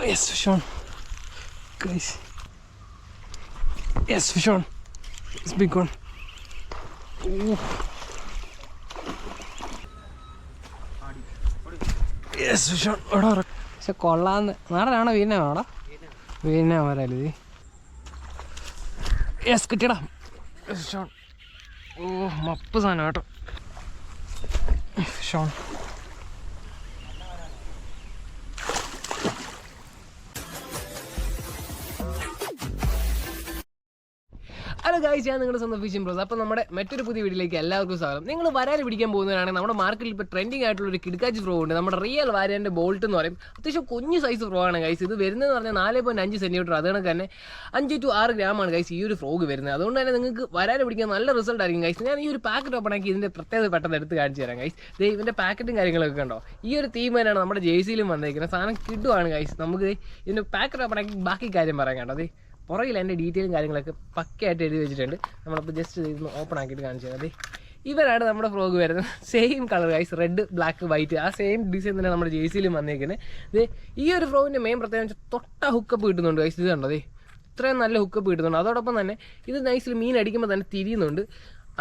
Yes, fish on. Guys. Yes, fish on. It's big one. Ooh. Yes, fish on. പക്ഷെ കൊള്ളാന്ന് നാടനാണോ വീനാണോടാ? വീന വരാല്. Yes കിട്ടിയടാ. Fish on. ഓ മപ്പ് സാധനം കേട്ടോ. Fish on. ഹലോ ഗൈസ്, ഞാൻ നിങ്ങളുടെ സ്വന്തം ഫിഷിംഗ് ബ്രോസ്. അപ്പോൾ നമ്മുടെ മറ്റൊരു പുതിയ വീഡിയോയിലേക്ക് എല്ലാവർക്കും സ്വാഗതം. നിങ്ങൾ വരാൽ പിടിക്കാൻ പോകുന്നവരാണെങ്കിൽ നമ്മുടെ മാർക്കറ്റിൽ ഇപ്പോൾ ട്രെൻഡിങ് ആയിട്ടുള്ള ഒരു കിടക്കാച്ചി ഫ്രോ ഉണ്ട്. നമ്മുടെ റിയൽ വാരാൻ്റെ ബോൾട്ട് എന്ന് പറയും. അത്യാവശ്യം കുഞ്ഞു സൈസ് ഫ്രോ ആണ് ഗൈസ്. ഇത് വരുന്നതെന്ന് പറഞ്ഞാൽ 4.5 സെൻറ്റിമീറ്റർ, അതുകൊണ്ട് തന്നെ 5 to 6 ഗ്രാമാണ് ഗൈസ് ഈ ഒരു ഫ്രോഗ് വരുന്നത്. അതുകൊണ്ട് തന്നെ നിങ്ങൾക്ക് വരാൽ പിടിക്കാൻ നല്ല റിസൾട്ട് ആയിരിക്കും ഗൈസ്. ഞാൻ ഈ ഒരു പാക്കറ്റ് ഓപ്പൺ ആക്കി ഇതിൻ്റെ പ്രത്യേകത പെട്ടെന്ന് എടുത്ത് കാണിച്ചു തരാം ഗൈസ്. ഇതിൻ്റെ പാക്കറ്റും കാര്യങ്ങളൊക്കെ ഉണ്ടോ. ഈ ഒരു തീം തന്നെയാണ് നമ്മുടെ ജേഴ്സിയിലും വന്നേക്കുന്നത്. സാധനം കിട്ടുവാണ് ഗൈസ്. നമുക്ക് ഇതിൻ്റെ പാക്കറ്റ് ഓപ്പൺ ആക്കി ബാക്കി കാര്യം പറയാം കേട്ടോ. അത് പുറകിൽ എൻ്റെ ഡീറ്റെയിലും കാര്യങ്ങളൊക്കെ പക്കയായിട്ട് എഴുതി വെച്ചിട്ടുണ്ട്. നമ്മളപ്പോൾ ജസ്റ്റ് ഇതൊന്ന് ഓപ്പൺ ആക്കിയിട്ട് കാണിച്ചു തരാം. അതെ, ഇവരാണ് നമ്മുടെ ഫ്രോഗ് വരുന്നത്. Same colour guys, red black white, ആ സെയിം ഡിസൈൻ തന്നെ നമ്മുടെ ജേഴ്സിയിലും വന്നേക്കുന്നത്. ഇത് ഈ ഒരു ഫ്രോഗിൻ്റെ മെയിൻ പ്രത്യേകത തൊട്ട ഹുക്കപ്പ് കിട്ടുന്നുണ്ട് ഗൈസ്. ഇത് കണ്ടോ, അതെ ഇത്രയും നല്ല ഹുക്കപ്പ് കിട്ടുന്നുണ്ട്. അതോടൊപ്പം തന്നെ ഇത് നൈസിൽ മീൻ അടിക്കുമ്പോൾ തന്നെ തിരിയുന്നുണ്ട്.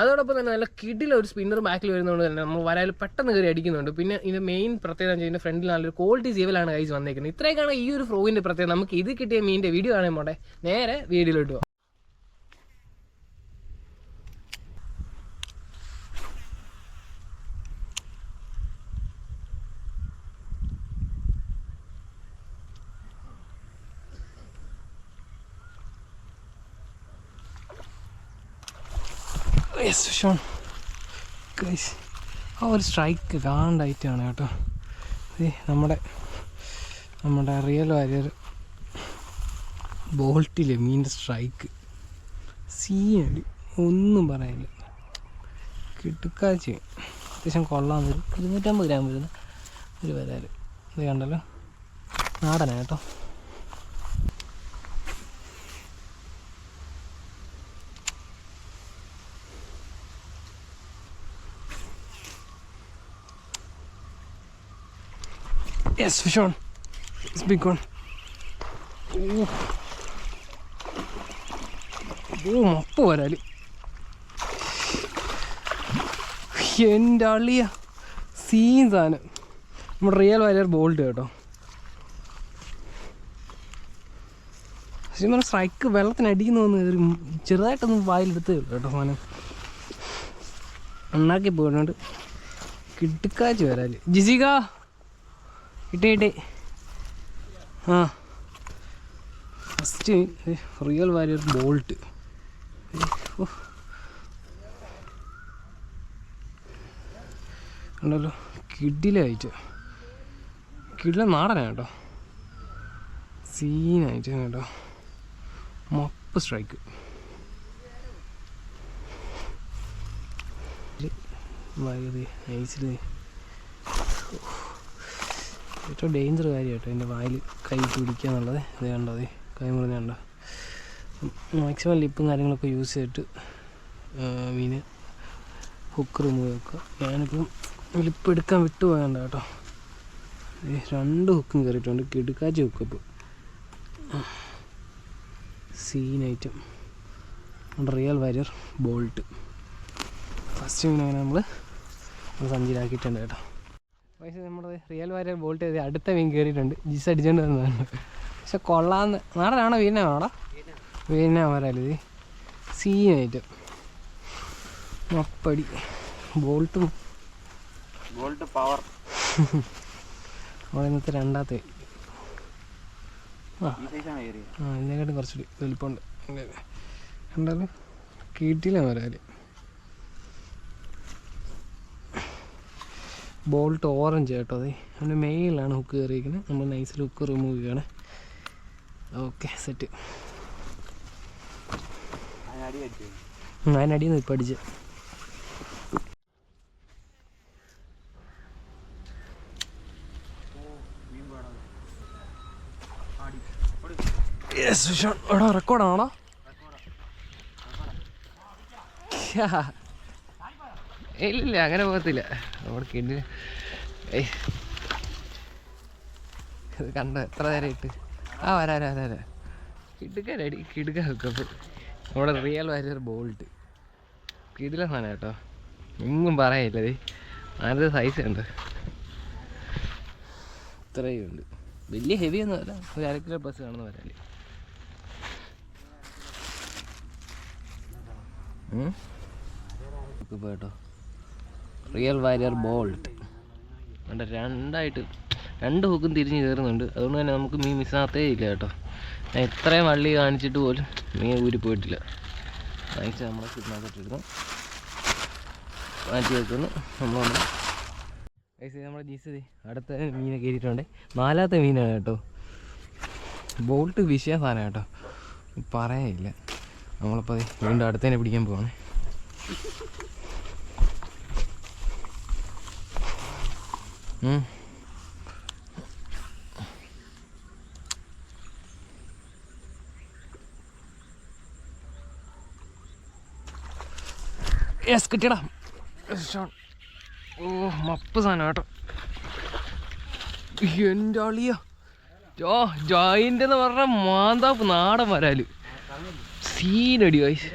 അതോടൊപ്പം തന്നെ നല്ല കിടില ഒരു സ്പിന്നർ ബാക്കിൽ വരുന്നതുകൊണ്ട് തന്നെ നമ്മൾ വരാൽ പെട്ടെന്ന് കയറി അടിക്കുന്നുണ്ട്. പിന്നെ ഇതിൻ്റെ മെയിൻ പ്രത്യേകത എന്ന് വെച്ചാൽ ഫ്രണ്ടിൽ നല്ലൊരു ക്വാളിറ്റി സീവലാണ് ഗൈസ് വന്നേക്കുന്നത്. ഇത്രയൊക്കെയാണ് ഈ ഒരു ഫ്രോഗിൻ്റെ പ്രത്യേകത. നമുക്ക് ഇത് കിട്ടിയ മീനിൻ്റെ വീഡിയോ കാണാൻ പോട്ടെ, നേരെ വീഡിയോയിലോട്ട് പോകാം. യെസ് ഷോൺ ഗൈസ്, ആ ഒരു സ്ട്രൈക്ക് കാണണ്ടായിട്ടാണ് കേട്ടോ. നമ്മുടെ റിയൽ വാരിയർ ബോൾട്ടിലെ മീൻ്റെ സ്ട്രൈക്ക് സീനടി ഒന്നും പറയാനില്ല. കിട്ടുക്കാച്ചി അത്യാവശ്യം കൊള്ളാൻ വരും. 250 ഗ്രാം വരുന്ന ഒരു വരാൽ. ഇത് കണ്ടല്ലോ, നാടനാണ് കേട്ടോ. Yes, fish on. It's big one. ഓ മപ്പ് വരാല്. എൻ്റെ അളിയ സീൻ സാധനം. നമ്മുടെ റിയൽ വാരിയർ ബോൾട്ട് കേട്ടോ. ശരിക്കും പറഞ്ഞാൽ സ്ട്രൈക്ക് വെള്ളത്തിനടിക്കുന്ന വന്ന് കയറി ചെറുതായിട്ടൊന്ന് വായിലെടുത്തേ ഉള്ളൂ കേട്ടോ. സാധനം ഉണ്ടാക്കി പോയിട്ടുണ്ട്. കിട്ടുക്കാച്ച് വരാല്. ജിസിക കിട്ടേ ആ ഫസ്റ്റ് റിയൽ വാരിയർ ബോൾട്ട്. ഉണ്ടല്ലോ, കിടിലായിട്ട് കിടില നാടനാണ് കേട്ടോ. സീനായിട്ട് കേട്ടോ, മപ്പ് സ്ട്രൈക്ക്. വൈകി നൈസിൽ ഏറ്റവും ഡേഞ്ചർ കാര്യം കേട്ടോ എൻ്റെ വായിൽ കൈ പിടിക്കുക എന്നുള്ളത്. ഇത് കണ്ടോ, അതെ കൈ മുറിഞ്ഞുണ്ടോ. മാക്സിമം ലിപ്പും കാര്യങ്ങളൊക്കെ യൂസ് ചെയ്തിട്ട് മീന് ഹുക്ക് റിമൂവ് വെക്കുക. ഞാനിപ്പം ലിപ്പ് എടുക്കാൻ വിട്ടുപോകണ്ട കേട്ടോ. 2 ഹുക്കും കയറിയിട്ടുണ്ട്. കിടുക്കാച്ചി hookup scene item real warrior bolt. First മീൻ അങ്ങനെ നമ്മൾ സഞ്ചിയിലാക്കിയിട്ടുണ്ട് കേട്ടോ. പൈസ നമ്മുടെ റിയൽ വാരിയർ ബോൾട്ട് ചെയ്ത് അടുത്ത മീൻ കയറിയിട്ടുണ്ട്. ജിസ് അടിച്ചുകൊണ്ട് വന്നതാണ്. പക്ഷെ കൊള്ളാന്ന് നാടനാണോ വീനാണോടാ? വീന വരാല്. ഇത് സീനായിട്ട് മപ്പടി ബോൾട്ട് പവർ. അവിടെ ഇന്നത്തെ രണ്ടാമത്തെ ഇതിനെക്കാട്ടും കുറച്ചുകൂടി വലിപ്പമുണ്ട്. കണ്ടാലും കീട്ടില്ല വരാല്. ബോൾട്ട് ഓറഞ്ച് കേട്ടോ. അതെ നമ്മുടെ മെയിലാണ് ഹുക്ക് കയറിയിരിക്കുന്നത്. നമ്മൾ നൈസിൽ ഹുക്ക് റിമൂവ് ചെയ്യുകയാണ്. Okay set. അതിനടിയിൽ നിന്ന് ഇപ്പം അടിച്ച്. എടാ റെക്കോർഡാണോടാ? ഇല്ല അങ്ങനെ പോകത്തില്ല. നമ്മുടെ കിഡ്നി ഇത് കണ്ടോ എത്ര നേരം ഇട്ട്. ആ വരാ കിടുക്കടി കിടുക്ക ഹുക്കപ്പ്. നമ്മുടെ റിയൽ വാരിയർ ബോൾട്ട് കിടില സാധനം കേട്ടോ, ഒന്നും പറയില്ലത്. അതിൻ്റെ സൈസ് ഉണ്ട്, ഇത്രയും ഉണ്ട്. വലിയ ഹെവി ഒന്നും അല്ല, ഒരു 1/2 കിലോ പ്ലസ് കാണുന്ന വരാല്. കേട്ടോ റിയൽ വാരിയർ ബോൾട്ട് വേണ്ട, രണ്ടായിട്ട് 2 ഹുക്കും തിരിഞ്ഞ് കയറുന്നുണ്ട്. അതുകൊണ്ട് തന്നെ നമുക്ക് മീൻ മിസ്സാകത്തേ ഇല്ല കേട്ടോ. ഞാൻ ഇത്രയും വള്ളി കാണിച്ചിട്ട് പോലും മീൻ ഊരി പോയിട്ടില്ല. വാങ്ങിച്ച് നമ്മളെ കിട്ടുന്നതിട്ടെടുക്കും, മാറ്റി വെക്കുന്നു. നമ്മളൊന്ന് നമ്മുടെ ജീസതി അടുത്ത മീനെ കയറിയിട്ടുണ്ട്. 4ാമത്തെ മീനാണ് കേട്ടോ. ബോൾട്ട് വിഷയ സാധനം കേട്ടോ, പറയാനില്ല. നമ്മളപ്പോൾ വീണ്ടും അടുത്തതിനെ പിടിക്കാൻ പോവാണ്. യെസ് കിട്ടിയടാ. ഓ മപ്പ് സാധനം കേട്ടോ. എൻ്റെ അളിയ ജോയിൻ്റ് എന്ന് പറഞ്ഞ മാന്താപ്പ് നാടൻ വരാല് സീനടി വയസ്സ്.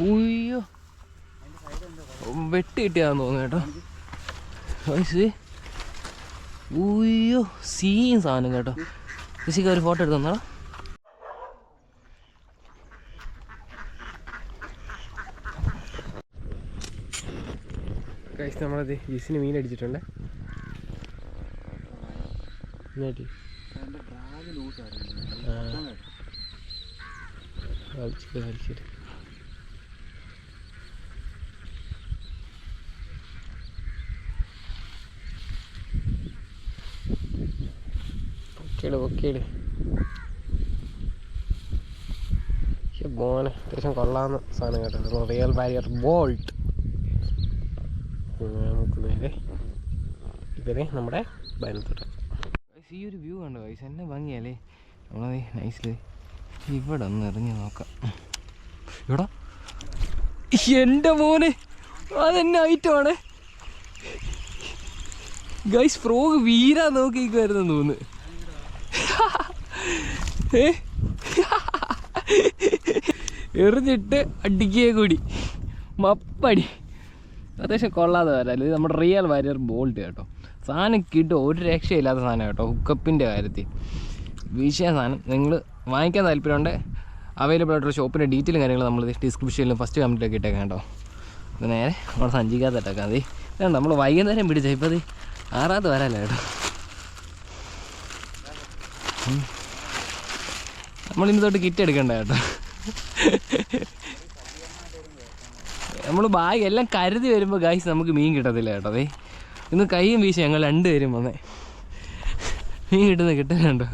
ഉയ്യോ വെട്ടി കിട്ടിയാന്ന് തോന്നുന്നു കേട്ടോ വയസ്സ്. ഉയ്യോ സീൻ സാധനം കേട്ടോ. കൃഷിക്ക് ഒരു ഫോട്ടോ എടുത്ത് തന്നാ. കഴിച്ച് നമ്മളത് ജിസിന് മീൻ അടിച്ചിട്ടുണ്ട്. മോനെ അത്യാവശ്യം കൊള്ളാവുന്ന സാധനം കേട്ടോ. Real warrior bolt. നമുക്ക് നേരെ ഇവരെ നമ്മുടെ ബയനത്തോട്ട്. ഈ ഒരു വ്യൂ കണ്ടോ വയസ്സ്, എന്നെ ഭംഗിയല്ലേ. നമ്മളത് നൈസില് ഇവിടെ ഒന്ന് എറിഞ്ഞ് നോക്കാം. ഇവിടെ എൻ്റെ മോനെ അതെന്നെ ഐറ്റമാണ് ഗൈസ്. ഫ്രോഗ് വീരാ നോക്കിക്കുമായിരുന്നു തോന്നുന്നു. എറിഞ്ഞിട്ട് അടിക്കേ കൂടി മപ്പടി. അത്യാവശ്യം കൊള്ളാതെ വരാല്. ഇത് നമ്മുടെ റിയൽ വാരിയർ ബോൾട്ട് കേട്ടോ. സാധനം കിട്ടും, ഒരു രക്ഷയില്ലാത്ത സാധനം കേട്ടോ. ഹുക്കപ്പിൻ്റെ കാര്യത്തിൽ വിഷയ സാധനം. നിങ്ങൾ വാങ്ങിക്കാൻ താല്പര്യമുണ്ട്, അവൈലബിൾ ആയിട്ടുള്ള ഷോപ്പിൻ്റെ ഡീറ്റെയിലും കാര്യങ്ങൾ നമ്മൾ ഡിസ്ക്രിപ്ഷനിലും ഫസ്റ്റ് കമൻറ്റിലൊക്കെ ഇട്ടേക്കാം കേട്ടോ. ഇത് നേരെ നമ്മുടെ സഞ്ചിക്കാത്തിട്ടേക്കാം. മതി ഇതാണ് നമ്മൾ വൈകുന്നേരം പിടിച്ച. ഇപ്പോൾ അത് 6ാമത്തെ വരാല്ല കേട്ടോ. നമ്മളിന്ന് തൊട്ട് കിറ്റ് എടുക്കണ്ട കേട്ടോ. നമ്മൾ ബാഗ് എല്ലാം കരുതി വരുമ്പോൾ ഗൈസ് നമുക്ക് മീൻ കിട്ടത്തില്ല കേട്ടോ. അതെ ഇന്ന് കൈയും വീശി ഞങ്ങൾ 2 പേരും വന്നേ. മീൻ കിട്ടുന്നുണ്ടോ?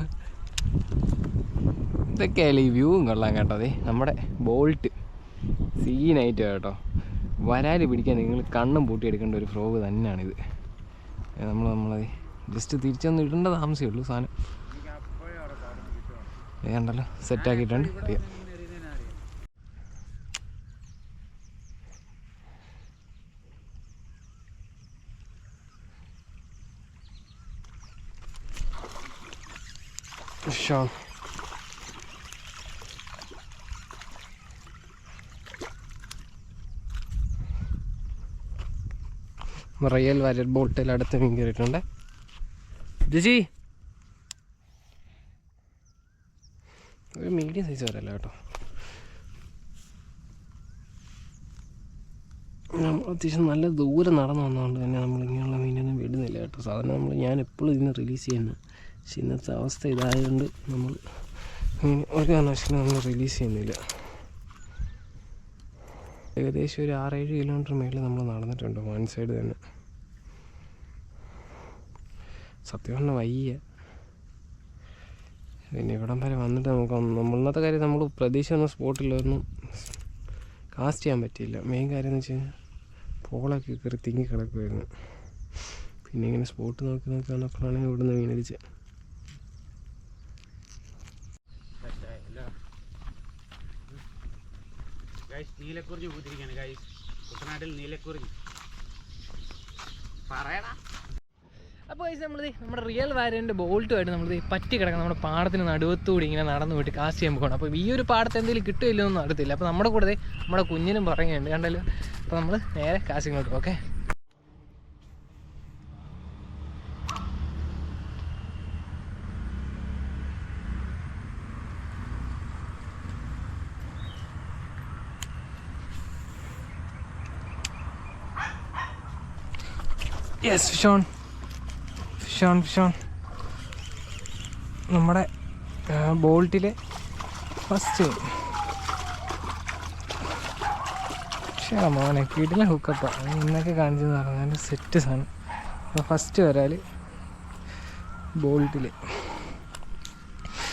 ഇതൊക്കെയല്ലേ ഈ വ്യൂവും കൊള്ളാം കേട്ടോ. അതെ നമ്മുടെ ബോൾട്ട് സീനായിട്ട് കേട്ടോ. വരാല് പിടിക്കാൻ നിങ്ങൾ കണ്ണും പൂട്ടിയെടുക്കേണ്ട ഒരു ഫ്രോഗ് തന്നെയാണിത്. നമ്മളത് ജസ്റ്റ് തിരിച്ചൊന്നും ഇടേണ്ട താമസമേ ഉള്ളൂ. സാധനം കണ്ടല്ലോ, സെറ്റാക്കിയിട്ടുണ്ട്. റിയൽ വാരിയർ ബോൾട്ടിൽ അടുത്ത് മീൻ കയറിയിട്ടുണ്ട്. ജിജി ഒരു മീഡിയം സൈസ് വരല്ല കേട്ടോ. നമ്മൾ അത്യാവശ്യം നല്ല ദൂരം നടന്നു വന്നതുകൊണ്ട് തന്നെ നമ്മളിങ്ങനെയുള്ള മീനൊന്നും വിടുന്നില്ല കേട്ടോ. സാധാരണ ഞാൻ എപ്പോഴും ഇതിനെ റിലീസ് ചെയ്യുന്നു. പക്ഷെ ഇന്നത്തെ അവസ്ഥ ഇതായതുകൊണ്ട് നമ്മൾ ഒരു കാരണവശാലും നമ്മൾ റിലീസ് ചെയ്യുന്നില്ല. ഏകദേശം ഒരു 6-7 കിലോമീറ്റർ മേളിൽ നമ്മൾ നടന്നിട്ടുണ്ട് വൺ സൈഡ് തന്നെ. സത്യം പറഞ്ഞാൽ വയ്യ. പിന്നെ ഇവിടം വരെ വന്നിട്ട് നമ്മളത്തെ കാര്യം നമ്മൾ പ്രതീക്ഷിക്കുന്ന സ്പോട്ടിലൊന്നും കാസ്റ്റ് ചെയ്യാൻ പറ്റിയില്ല. മെയിൻ കാര്യം എന്ന് വെച്ച് കഴിഞ്ഞാൽ പോളൊക്കെ കയറി തിങ്ങി കിടക്കുമായിരുന്നു. പിന്നെ ഇങ്ങനെ സ്പോട്ട് നോക്കി വന്നപ്പോഴാണ് ഇവിടുന്ന് മീനടിച്ചത്. നീലക്കുറിഞ്ഞി പൂത്തിരിക്കുകയാണ് ഗൈസ്. കുട്ടനാട്ടിൽ നീലക്കുറിഞ്ഞി പറയടാ. അപ്പോൾ നമ്മുടെ റിയൽ വാരിയൻ്റെ ബോൾട്ടുമായിട്ട് നമ്മൾ പറ്റി കിടക്കണം. നമ്മുടെ പാടത്തിന് നടുവത്തൂടി ഇങ്ങനെ നടന്നു പോയിട്ട് കാസ്റ്റ് ചെയ്യാൻ പോകണം. അപ്പോൾ ഈ ഒരു പാടത്ത് എന്തെങ്കിലും കിട്ടുമില്ലോ എന്നൊന്നും അറിയത്തില്ല. അപ്പോൾ നമ്മുടെ കൂടെ നമ്മുടെ കുഞ്ഞിനും പറയുന്നുണ്ട് കണ്ടല്ലോ. അപ്പോൾ നമ്മൾ നേരെ കാസ്റ്റിങ്ങോട്ട്. ഓക്കെ, യെസ്, ഫിഷോൺ നമ്മുടെ ബോൾട്ടിലെ ഫസ്റ്റ് മോനെ കിടില ഹുക്കപ്പാണ് ഇന്നൊക്കെ കാണിച്ചെന്ന് പറഞ്ഞാൽ അതിൻ്റെ സെറ്റ് സാധനം. അപ്പോൾ ഫസ്റ്റ് വരാൽ ബോൾട്ടിൽ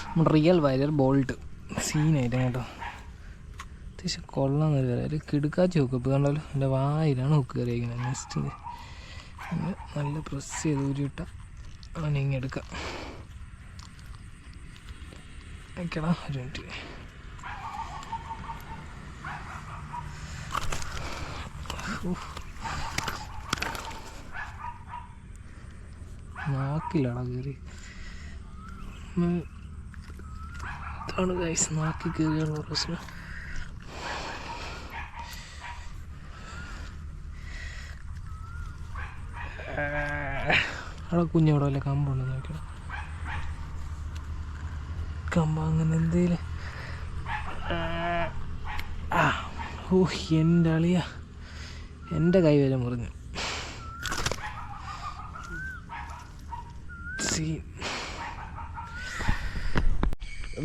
നമ്മുടെ റിയൽ വയലർ ബോൾട്ട് സീനായിട്ട് കേട്ടോ. അത്യാവശ്യം കൊള്ളാമെന്നൊരു വരാൽ കിടുക്കാച്ചി ഹുക്കപ്പ് കണ്ടല്ലോ. എൻ്റെ വായിലാണ് ഹുക്ക് കയറിയിരിക്കുന്നത്. നെക്സ്റ്റ് നല്ല പ്രസ് ചെയ്ത് ഊരിയിട്ടാൽ അവനെ ഇങ്ങനെ എടുക്കാം. വയ്ക്കടാ ഒരു മിനിറ്റ്. നാക്കിലാണോ കയറി? ഇതാണ് ഗൈസ് നാക്കി കയറിയുള്ള പ്രശ്നം. അവിടെ കുഞ്ഞവിടെ വല്ല കമ്പുണ്ടെന്ന് നോക്കണം. കമ്പ അങ്ങനെ എന്തേലും. ഓ എൻ്റെ അളിയ, എൻ്റെ കൈ വരെ മുറിഞ്ഞു.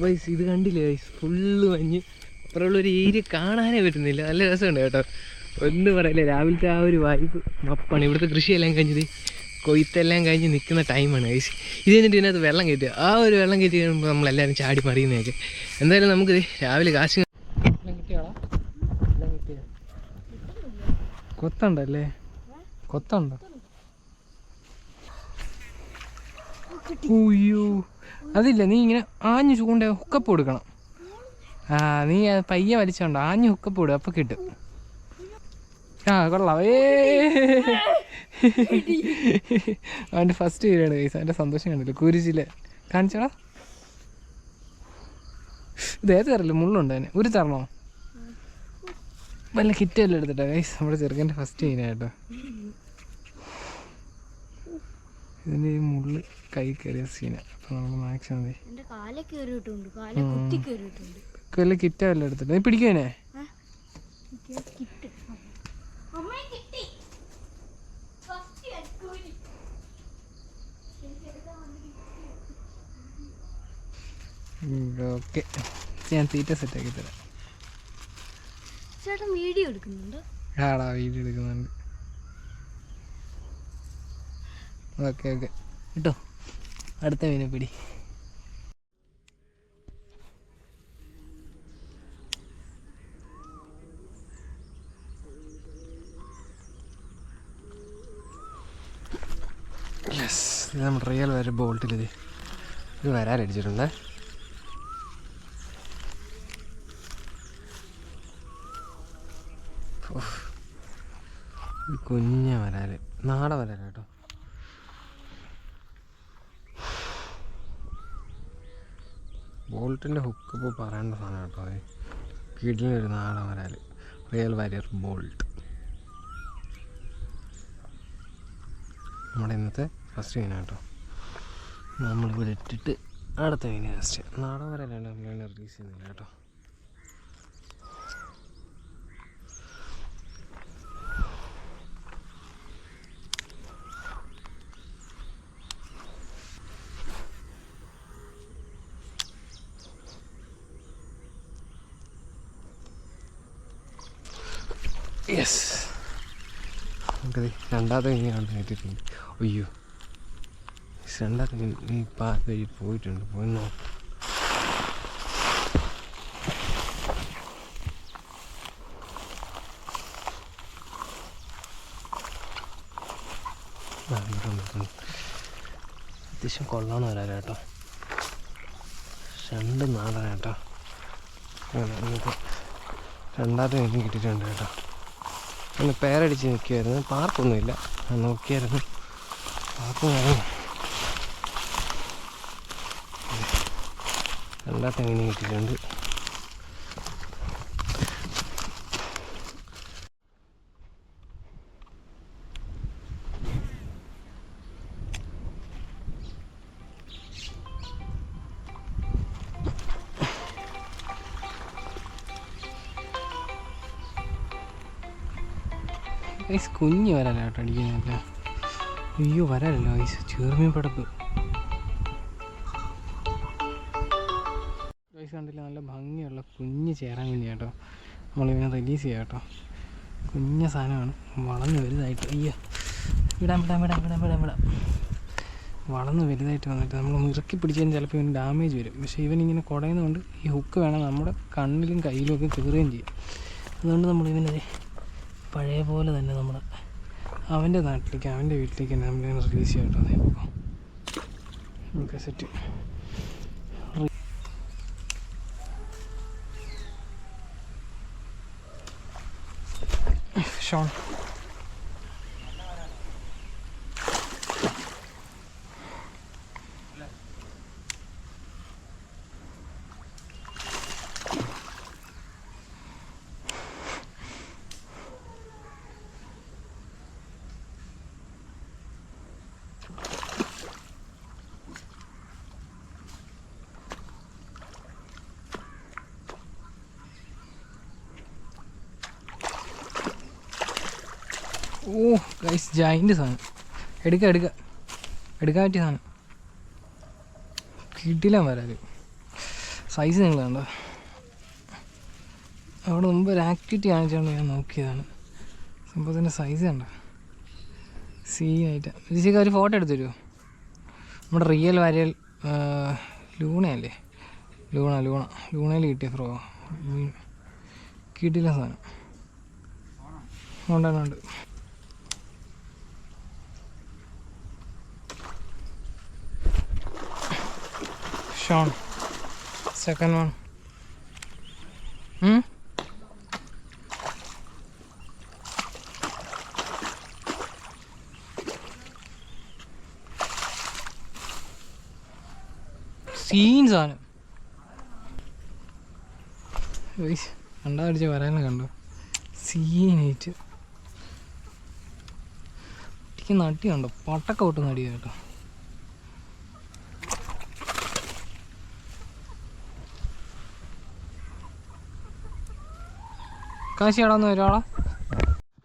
വൈസ് ഇത് കണ്ടില്ലേ വൈസ്, ഫുള്ള് മഞ്ഞ്. അപ്പുറമുള്ളൊരു ഏരിയ കാണാനേ പറ്റുന്നില്ല. നല്ല രസമുണ്ട് കേട്ടോ. ഒന്നും പറയില്ല, രാവിലത്തെ ആ ഒരു വൈബ് മപ്പാണ്. ഇവിടുത്തെ കൃഷിയെല്ലാം കഴിഞ്ഞത് കൊയ്ത്തെല്ലാം കഴിഞ്ഞ് നിൽക്കുന്ന ടൈമാണ് ഗൈസ്. ഇത് കഴിഞ്ഞിട്ട് ഇതിനകത്ത് വെള്ളം കയറ്റുക. ആ ഒരു വെള്ളം കയറ്റി കഴിയുമ്പോൾ നമ്മളെല്ലാവരും ചാടി മറിയുന്നതൊക്കെ. എന്തായാലും നമുക്ക് രാവിലെ കാശ് കിട്ടിയാളാ. എല്ലാം കിട്ടിയ കൊത്തുണ്ടല്ലേ? കൊത്തുണ്ടോ? ഉയ്യോ, അതില്ല, നീ ഇങ്ങനെ ആഞ്ഞു ചൂണ്ട ഹുക്കപ്പ് കൊടുക്കണം. നീ പയ്യെ വലിച്ചോണ്ടോ ആഞ്ഞു ഹുക്കപ്പ് കൊടുക്കും, അപ്പം കിട്ടും. കൊള്ളാം. അവൻ്റെ ഫസ്റ്റ് വീടാണ് കൈസ്. അവൻ്റെ സന്തോഷം കണ്ടില്ല. കുരിശില് കാണിച്ചോടാ. ഇത് ഏത് തരല്ലേ? മുള്ളുണ്ട് അതിന്. ഒരു തരണോ? വല്ല കിറ്റ് എല്ലാം എടുത്തിട്ടാ കൈസ്. നമ്മുടെ ചെറുക്കൻ്റെ ഫസ്റ്റ് വീനായിട്ടോ. ഇതിൻ്റെ ഈ മുള്ള് കൈ കയറിയ സീന. അപ്പം നമ്മൾ മാക്സിമം വല്ല കിറ്റ് എല്ലാം എടുത്തിട്ട് നീ പിടിക്കുവനെ. ഓക്കെ, ഞാൻ തീറ്റ സെറ്റാക്കി തരാം. വീഡിയോ എടുക്കുന്നുണ്ട്. ആടാ വീഡിയോ എടുക്കുന്നുണ്ട്. ഓക്കെ ഓക്കെ കേട്ടോ. അടുത്ത മീനെ പിടി. യെസ്, ഇത് നമ്മുടെ റിയൽ വരെ ബോൾട്ടിൽ ഇത് വരാലടിച്ചിട്ടുണ്ട്. കുഞ്ഞ വരാല്, നാടൻ വരാല കേട്ടോ. ബോൾട്ടിൻ്റെ ഹുക്ക് ഇപ്പോൾ പറയേണ്ട സാധനം കേട്ടോ. കിടിലൊരു നാടൻ വരാല്, റിയൽ വാരിയർ ബോൾട്ട്. നമ്മുടെ ഇന്നത്തെ ഫസ്റ്റ് മീന കേട്ടോ. നമ്മളിവിടെ ഇട്ടിട്ട് അടുത്ത മീൻ ഫസ്റ്റ്. നാടൻ വരാലാണ് നമ്മളതിനെ റിലീസ് ചെയ്യുന്നില്ല കേട്ടോ. യെസ്, നമുക്കത് രണ്ടാമത്തെ മീൻ കണ്ട് കയറ്റിയിട്ടുണ്ട്. അയ്യോ, രണ്ടാമത്തെ മീൻ ഈ വഴി പോയിട്ടുണ്ട്. പോയിന്നോ? അത്യാവശ്യം കൊള്ളാന്ന് വരാം കേട്ടോ. രണ്ട് നാടൻ കേട്ടോ. നമുക്ക് രണ്ടാമത്തെ മീൻ കിട്ടിയിട്ടുണ്ട് കേട്ടോ. ഒന്ന് പേരടിച്ച് നിൽക്കുമായിരുന്നു. പാർക്കൊന്നുമില്ല, നോക്കിയായിരുന്നു. അപ്പോൾ എല്ലാ തെങ്ങിനും കിട്ടിയിട്ടുണ്ട്. കുഞ്ഞ് വരാല കേട്ടോ അടിക്കുന്നില്ല. അയ്യോ വരാലല്ലോ ഐസ്, ചെറുമീൻ പടപ്പ് ഐസ് കണ്ടില്ല. നല്ല ഭംഗിയുള്ള കുഞ്ഞ് ചേരാൻ കുഞ്ഞ് കേട്ടോ. നമ്മളിങ്ങനെ റിലീസ് ചെയ്യാം കേട്ടോ. കുഞ്ഞ സാധനമാണ്, വളർന്ന് വലുതായിട്ട്. അയ്യോ വിടാം വിടാം വിടാം വിടാം വിടാം വിടാം. വളർന്ന് വലുതായിട്ട് വന്നിട്ട് നമ്മൾ ഇറക്കി പിടിച്ചാലും ചിലപ്പോൾ ഇവന് ഡാമേജ് വരും. പക്ഷേ ഇവനിങ്ങനെ കുടയുന്നതുകൊണ്ട് ഈ ഹുക്ക് വേണം നമ്മുടെ കണ്ണിലും കയ്യിലും ഒക്കെ കീറുകയും ചെയ്യും. അതുകൊണ്ട് നമ്മളിവനെ പഴയ പോലെ തന്നെ നമ്മൾ അവൻ്റെ നാട്ടിലേക്ക്, അവൻ്റെ വീട്ടിലേക്ക് തന്നെ നമ്മളിങ്ങനെ റിലീസ് ചെയ്യാം കേട്ടോ. അതേപ്പോൾ ഓക്കെ സെറ്റ്. ഷോൺ ഓ ഗൈസ്, ജൈൻ്റ് സാധനം. എടുക്കാൻ പറ്റിയ സാധനം. കിട്ടില്ല വരാല്. സൈസ് നിങ്ങൾ കണ്ടോ? അവിടെ മുമ്പ് ഒരു ആക്ടിവിറ്റി കാണിച്ചുകൊണ്ട് ഞാൻ നോക്കിയതാണ്. സംഭവത്തിൻ്റെ സൈസ് കണ്ടോ? സീനായിട്ട്. ചേച്ചിക്ക് ഒരു ഫോട്ടോ എടുത്ത് തരുമോ? നമ്മുടെ റിയൽ വാരിയൽ ലൂണയല്ലേ? ലൂണയിൽ കിട്ടിയ ഫ്രോ കിട്ടില്ല സാധനം. ഉണ്ട്. Sean, second one. സീൻസ് ആണ്. കണ്ടടിച്ച് വരാനും കണ്ടോ? സീനായിട്ട് നട്ടി കണ്ടോ? പട്ടക്ക വിട്ട് നടിയ കേട്ടോ. കാശി ആടാന്ന് ഒരാളാ.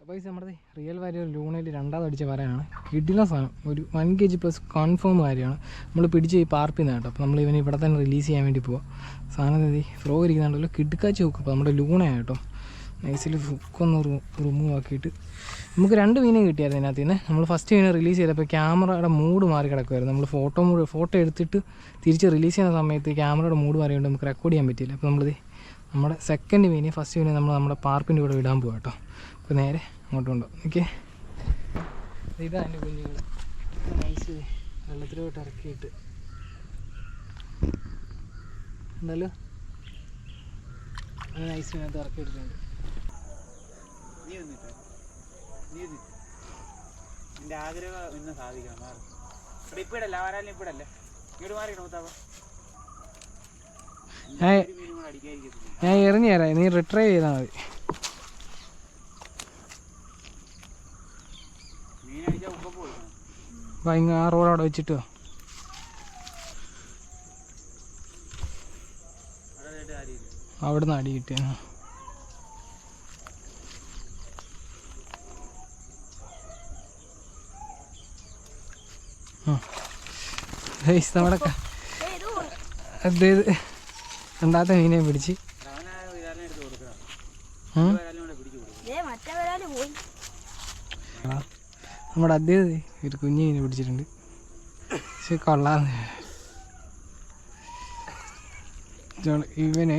അപ്പോൾ നമ്മുടെ റിയൽ വാരിയർ ലൂണയിൽ രണ്ടാമത് അടിച്ച വരാനാണ്. കിടില സാധനം. ഒരു 1 kg പ്ലസ് കൺഫേം കാര്യമാണ്. നമ്മൾ പിടിച്ച് ഈ പാർപ്പിൽ നിന്ന് കേട്ടോ. അപ്പോൾ നമ്മൾ ഇവനെ ഇവിടെ തന്നെ റിലീസ് ചെയ്യാൻ വേണ്ടി പോവാം. സാധനം ഫ്രോ ഇരിക്കുന്നുണ്ടല്ലോ, കിടുക്കാച്ചി ഹുക്ക്. അപ്പോൾ നമ്മുടെ ലൂണയാണ് കേട്ടോ. നൈസിൽ ഹുക്കൊന്ന് റിമൂവ് ആക്കിയിട്ട് നമുക്ക് 2 മീനെ കിട്ടിയായിരുന്നു ഇതിനകത്ത് നിന്ന്. നമ്മൾ ഫസ്റ്റ് മീനെ റിലീസ് ചെയ്തപ്പോൾ ക്യാമറയുടെ മൂഡ് മാറി കിടക്കുമായിരുന്നു. നമ്മൾ ഫോട്ടോ എടുത്തിട്ട് തിരിച്ച് റിലീസ് ചെയ്യുന്ന സമയത്ത് ക്യാമറയുടെ മൂഡ് മാറിയുകൊണ്ട് നമുക്ക് റെക്കോർഡ് ചെയ്യാൻ പറ്റിയില്ല. അപ്പോൾ നമ്മുടെ സെക്കൻഡ് മീനെ ഫസ്റ്റ് മീനെ നമ്മുടെ പാർപ്പിൻ്റെ കൂടെ വിടാൻ പോകാം കേട്ടോ. അപ്പോൾ നേരെ അങ്ങോട്ട് കൊണ്ടോ. ഓക്കെ, ഇതാണ് എൻ്റെ കുഞ്ഞുങ്ങൾ. നൈസ് വെള്ളത്തിലോട്ട് ഇറക്കിയിട്ട് എന്തായാലും നൈസ് ഇതിനകത്ത് ഇറക്കി എടുക്കുന്നുണ്ട്. നിന്റെ ആഗ്രഹം ഇന്ന് സാധിക്കണം. മാറി ഇപ്പിടല്ല, വരാലും ഇപ്പിടല്ലേ. ഇങ്ങോട്ട് മാറി നോത്താവ. ഞാൻ എറിഞ്ഞു തരാം, നീ റിട്രൈവ് ചെയ്താൽ മതി. ഭയങ്കര ആ റോഡ് അവിടെ വെച്ചിട്ടോ. അവിടെ നിന്ന് അടി കിട്ടിയ നമ്മുടെ അതേത് രണ്ടാമത്തെ മീനെ പിടിച്ച് നമ്മുടെ അദ്ദേഹം ഒരു കുഞ്ഞു മീനെ പിടിച്ചിട്ടുണ്ട്. പക്ഷെ കൊള്ളാന്ന് ഇവനെ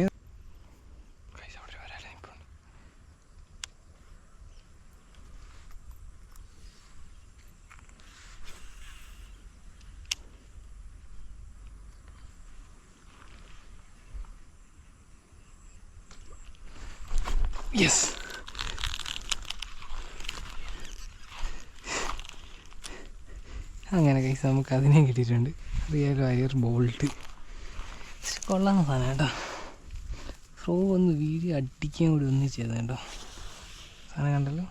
യെസ്. അങ്ങനെ കൈസ് നമുക്ക് അതിനെയും കിട്ടിയിട്ടുണ്ട്. റിയൽ വാരിയർ ബോൾട്ട് കൊള്ളാവുന്ന സാധനം കേട്ടോ. ഫ്രോ ഒന്ന് വീഡിയോ അടിക്കാൻ കൂടി ഒന്നും ചെയ്തത് കേട്ടോ. സാധനം കണ്ടല്ലോ.